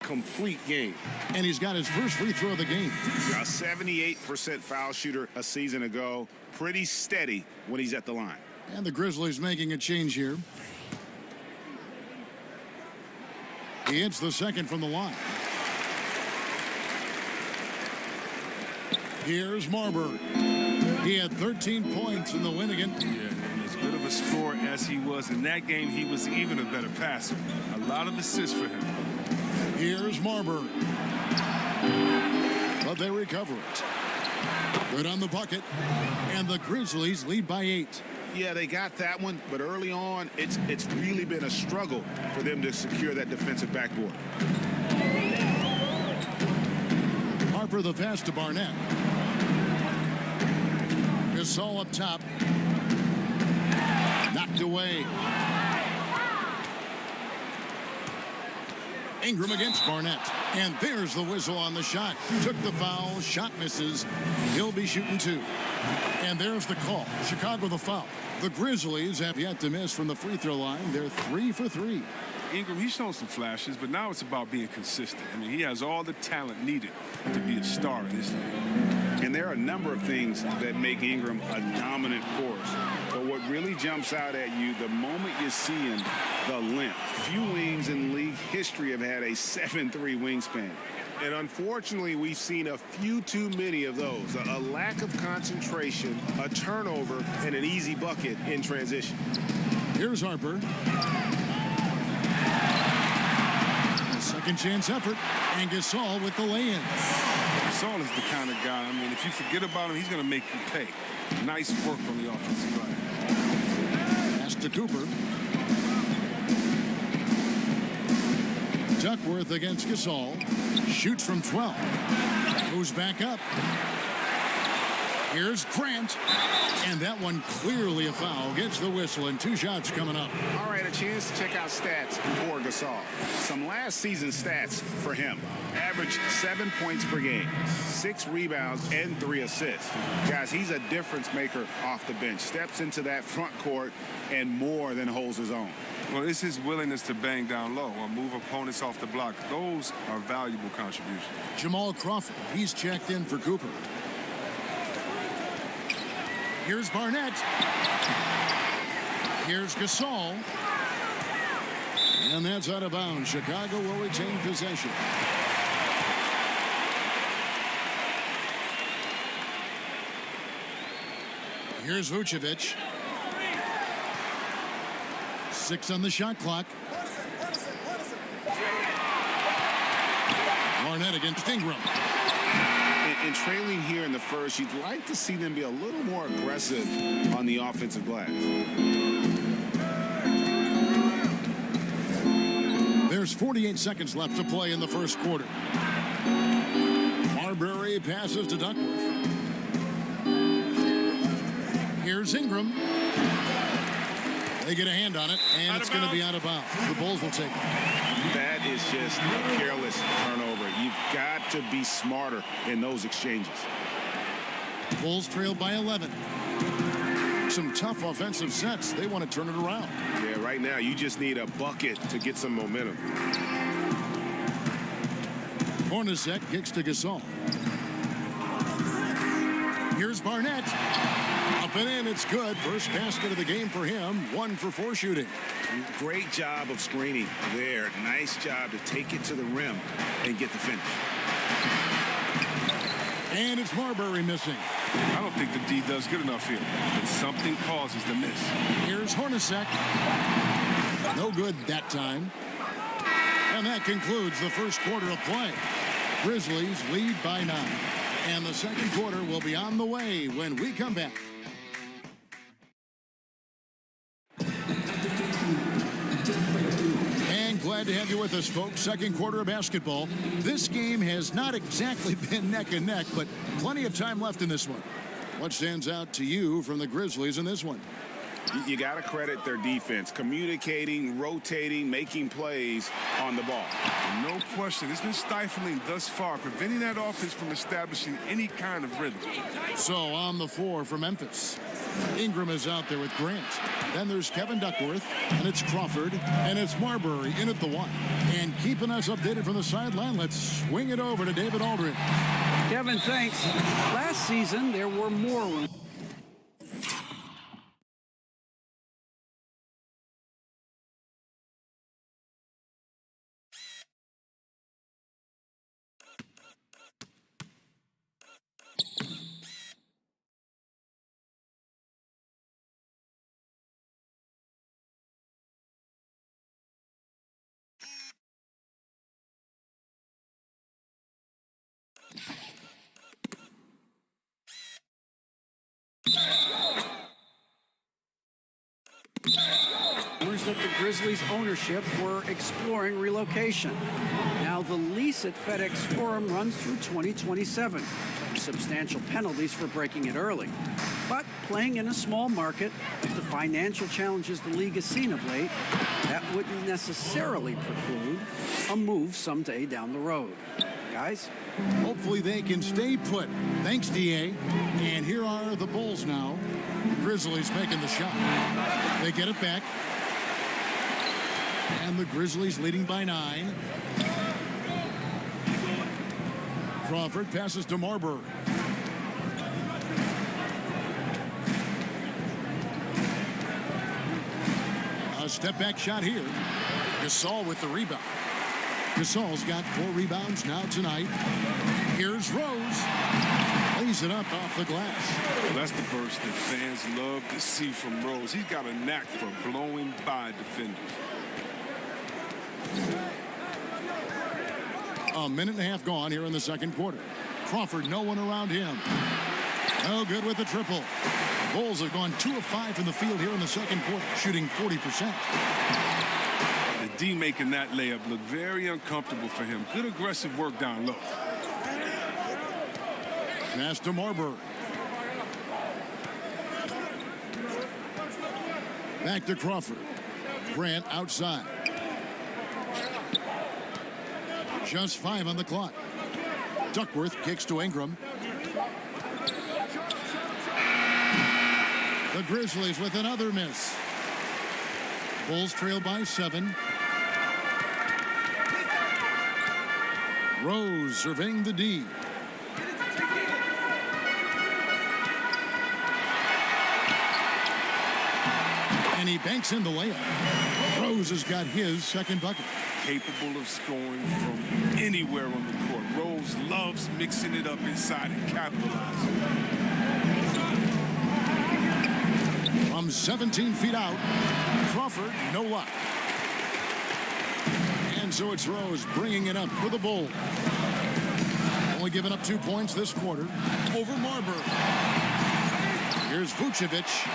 complete game. And he's got his first free throw of the game. A 78% foul shooter a season ago. Pretty steady when he's at the line. And the Grizzlies making a change here. He hits the second from the line. Here's Marbury. He had 13 points in the win again. Yeah, and as good of a scorer as he was in that game, he was even a better passer. A lot of assists for him. Here's Marbury. But they recover it. Good on the bucket. And the Grizzlies lead by 8. Yeah, they got that one, but early on, it's really been a struggle for them to secure that defensive backboard. Harper the pass to Barnett. Gasol up top. Knocked away. Ingram against Barnett. And there's the whistle on the shot. Took the foul. Shot misses. He'll be shooting 2. And there's the call. Chicago the foul. The Grizzlies have yet to miss from the free throw line. They're 3 for 3. Ingram, he's shown some flashes, but now it's about being consistent. I mean, he has all the talent needed to be a star in this league. And there are a number of things that make Ingram a dominant force. But what really jumps out at you, the moment you see him, the length. Few wings in league history have had a 7'3" wingspan. And unfortunately, we've seen a few too many of those. A lack of concentration, a turnover, and an easy bucket in transition. Here's Harper. A second chance effort. And Gasol with the lay-in. Gasol is the kind of guy, I mean, if you forget about him, he's going to make you pay. Nice work on the offensive line. Pass to Cooper. Duckworth against Gasol. Shoots from 12. Goes back up. Here's Grant. And that one clearly a foul. Gets the whistle and 2 shots coming up. All right, a chance to check out stats for Gasol. Some last season stats for him. Averaged 7 points per game, 6 rebounds, and 3 assists. Guys, he's a difference maker off the bench. Steps into that front court and more than holds his own. Well, it's his willingness to bang down low or move opponents off the block. Those are valuable contributions. Jamal Crawford, he's checked in for Cooper. Here's Barnett. Here's Gasol. And that's out of bounds. Chicago will retain possession. Here's Vucevic. 6 on the shot clock. Barnett against Ingram. And trailing here in the first, you'd like to see them be a little more aggressive on the offensive glass. There's 48 seconds left to play in the first quarter. Marbury passes to Duckworth. Here's Ingram. They get a hand on it, and it's going to be out of bounds. The Bulls will take it. That is just a careless turnover. You've got to be smarter in those exchanges. Bulls trailed by 11. Some tough offensive sets. They want to turn it around. Yeah, right now you just need a bucket to get some momentum. Hornacek kicks to Gasol. Here's Barnett. Up and in, it's good. First basket of the game for him. 1 for 4 shooting. Great job of screening there. Nice job to take it to the rim and get the finish. And it's Marbury missing. I don't think the D does good enough here. But something causes the miss. Here's Hornacek. No good that time. And that concludes the first quarter of play. Grizzlies lead by 9. And the second quarter will be on the way when we come back. And glad to have you with us, folks. Second quarter of basketball. This game has not exactly been neck and neck, but plenty of time left in this one. What stands out to you from the Grizzlies in this one? You got to credit their defense, communicating, rotating, making plays on the ball. No question. It's been stifling thus far, preventing that offense from establishing any kind of rhythm. So on the floor for Memphis. Ingram is out there with Grant. Then there's Kevin Duckworth, and it's Crawford, and it's Marbury in at the 1. And keeping us updated from the sideline, let's swing it over to David Aldridge. Kevin, thanks. Last season, there were more. That the Grizzlies ownership were exploring relocation. Now the lease at FedEx Forum runs through 2027. Substantial penalties for breaking it early. But playing in a small market, with the financial challenges the league has seen of late, that wouldn't necessarily preclude a move someday down the road. Guys? Hopefully they can stay put. Thanks, D.A. And here are the Bulls now. Grizzlies making the shot. They get it back. And the Grizzlies leading by 9. Crawford passes to Marbury. A step-back shot here. Gasol with the rebound. Gasol's got 4 rebounds now tonight. Here's Rose. Lays it up off the glass. Well, that's the burst that fans love to see from Rose. He's got a knack for blowing by defenders. A minute and a half gone here in the second quarter. Crawford, no one around him. No good with the triple. Bulls have gone 2 of 5 from the field here in the second quarter, shooting 40%. The D making that layup look very uncomfortable for him. Good aggressive work down low. Pass to Marbury. Back to Crawford. Grant outside. Just 5 on the clock. Duckworth kicks to Ingram. The Grizzlies with another miss. Bulls trail by 7. Rose surveying the D. And he banks in the layup. Rose has got his second bucket. Capable of scoring from anywhere on the court. Rose loves mixing it up inside and capitalizing. From 17 feet out, Crawford, no luck. And so it's Rose bringing it up for the Bulls. Only giving up 2 points this quarter over Marbury. Here's Vucevic,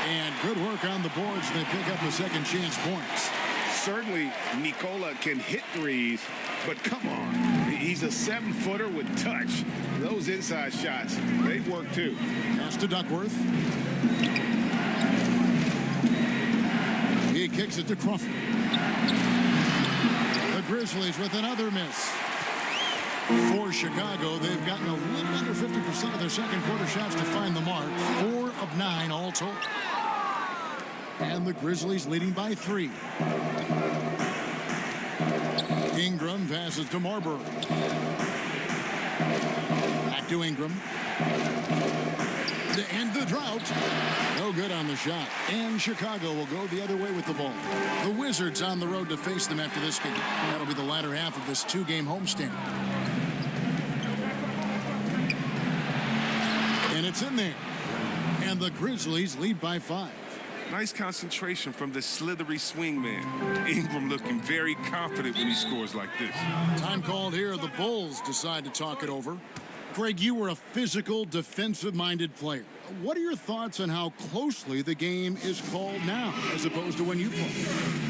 and good work on the boards. They pick up the second chance points. Certainly, Nikola can hit threes, but come on. He's a 7-footer with touch. Those inside shots, they work too. Pass to Duckworth. He kicks it to Crawford. The Grizzlies with another miss. For Chicago, they've gotten a little under 50% of their second quarter shots to find the mark. 4 of 9 all told. And the Grizzlies leading by 3. Ingram passes to Marbury. Back to Ingram. To end the drought. No good on the shot. And Chicago will go the other way with the ball. The Wizards on the road to face them after this game. That'll be the latter half of this 2-game homestand. And it's in there. And the Grizzlies lead by 5. Nice concentration from the slithery swing man. Ingram looking very confident when he scores like this. Time called here. The Bulls decide to talk it over. Greg, you were a physical, defensive-minded player. What are your thoughts on how closely the game is called now as opposed to when you played?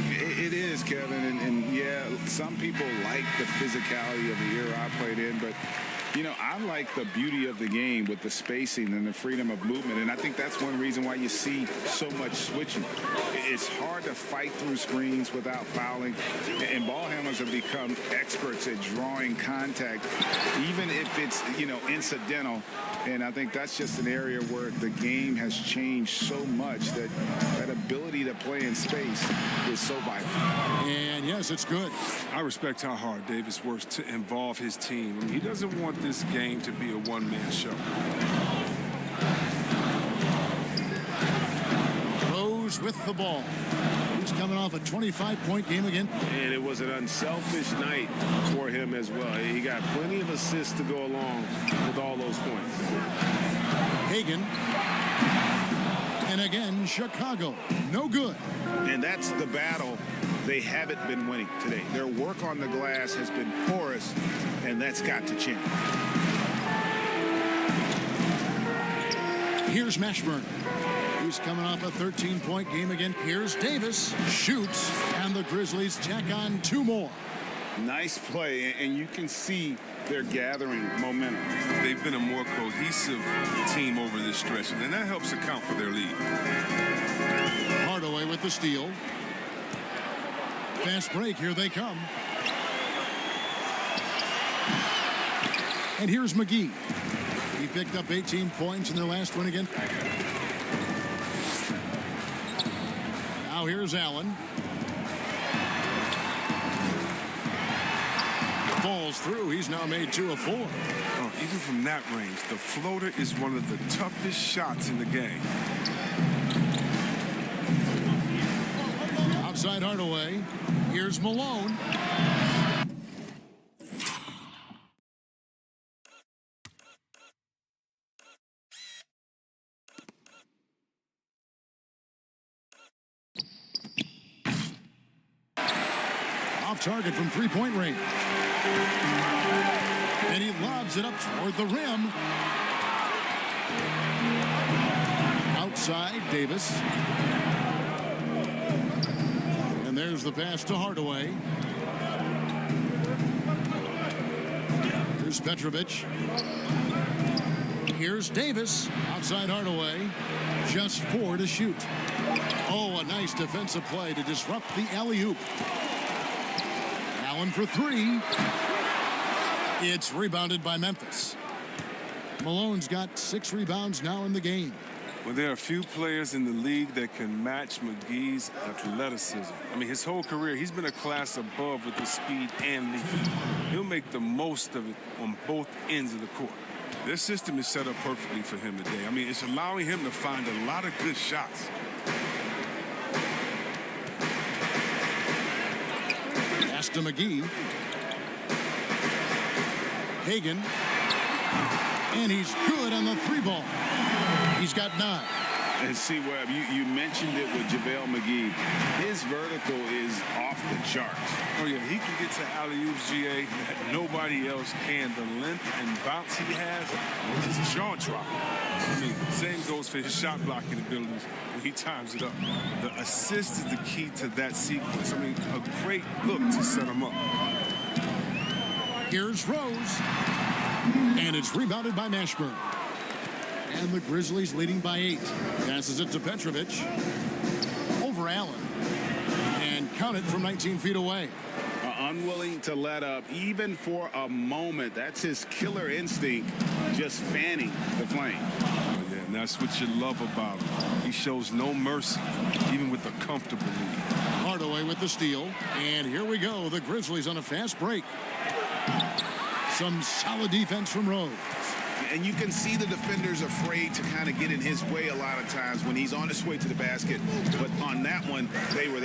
It is, Kevin, and yeah, some people like the physicality of the era I played in, but You know, I like the beauty of the game with the spacing and the freedom of movement, and I think that's one reason why you see so much switching. It's hard to fight through screens without fouling, and ball handlers have become experts at drawing contact, even if it's, you know, incidental. And I think that's just an area where the game has changed so much that that ability to play in space is so vital. And yes, it's good. I respect how hard Davis works to involve his team. I mean, he doesn't want this game to be a one-man show. Rose with the ball. He's coming off a 25-point game again. And it was an unselfish night for him as well. He got plenty of assists to go along with all those points. Hagan. And again, Chicago. No good. And that's the battle they haven't been winning today. Their work on the glass has been porous, and that's got to change. Here's Mashburn. He's coming off a 13-point game again. Here's Davis. Shoots. And the Grizzlies tack on 2 more. Nice play, and you can see they're gathering momentum. They've been a more cohesive team over this stretch, and that helps account for their lead. Hardaway with the steal. Fast break. Here they come. And here's McGee. He picked up 18 points in their last win again. Now here's Allen. Falls through. He's now made 2 of 4. Oh, even from that range, the floater is one of the toughest shots in the game. Outside Hardaway. Here's Malone. Off target from 3-point range. And he lobs it up toward the rim. Outside Davis. And there's the pass to Hardaway. Here's Petrovic. Here's Davis. Outside Hardaway. Just 4 to shoot. Oh, a nice defensive play to disrupt the alley-oop. Allen for 3. It's rebounded by Memphis. Malone's got 6 rebounds now in the game. Well, there are a few players in the league that can match McGee's athleticism. I mean, his whole career, he's been a class above with the speed and lead. He'll make the most of it on both ends of the court. This system is set up perfectly for him today. I mean, it's allowing him to find a lot of good shots. Pass to McGee. Hagan. And he's good on the 3-ball. He's got 9. And see, Webb, you mentioned it with JaVale McGee. His vertical is off the charts. Oh, yeah, he can get to alley-oops, GA, that nobody else can. The length and bounce he has is jaw-dropping. I mean, same goes for his shot blocking abilities when he times it up. The assist is the key to that sequence. I mean, a great look to set him up. Here's Rose. And it's rebounded by Mashburn. And the Grizzlies leading by 8. Passes it to Petrovic. Over Allen. And count it from 19 feet away. Unwilling to let up, even for a moment. That's his killer instinct, just fanning the flame. Oh, yeah, and that's what you love about him. He shows no mercy, even with a comfortable lead. Hardaway with the steal. And here we go. The Grizzlies on a fast break. Some solid defense from Rose. And you can see the defenders afraid to kind of get in his way a lot of times when he's on his way to the basket. But on that one, they were there.